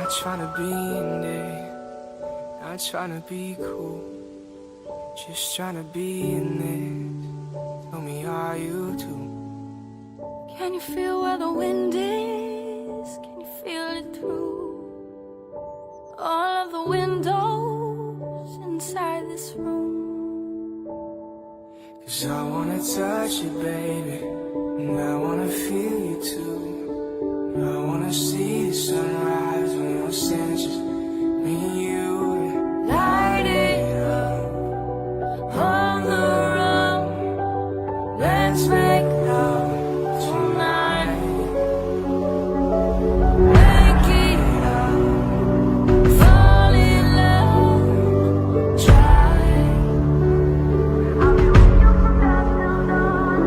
Not trying to be in it, not trying to be cool, just trying to be in it. Tell me, are you too? Can you feel where the wind is? Can you feel it through all of the windows inside this room? 'Cause I wanna touch you, baby, and I wanna feel you too. I wanna see the sunrise when your senses, me and you. Light it up on the run. Let's make love tonight. Wake it up, fall in love, try. I'll be with you from dusk till dawn.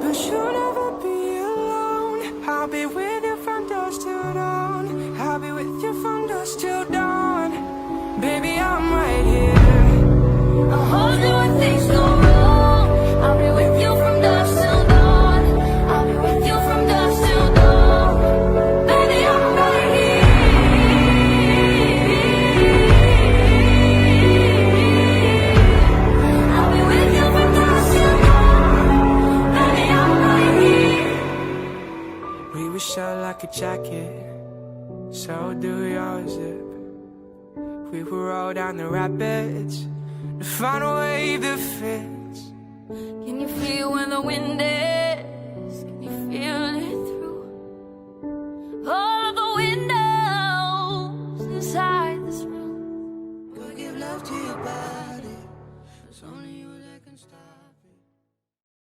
But you'll never be alone. I'll be with you from dusk till dawn. I'll be with you from dusk till dawn. Baby, I'm right here. I'll hold you when things go wrong. I'll be with you from dusk till dawn. I'll be with you from dusk till dawn. Baby, I'm right here. I'll be with you from dusk till dawn. Baby, I'm right here. We were shut like a jacket, so do yours zip. We will roll down the rapids to find a wave that fits. Can you feel where the wind is? Can you feel it through all of the windows inside this room? Go give love to your body. It's only you that can stop.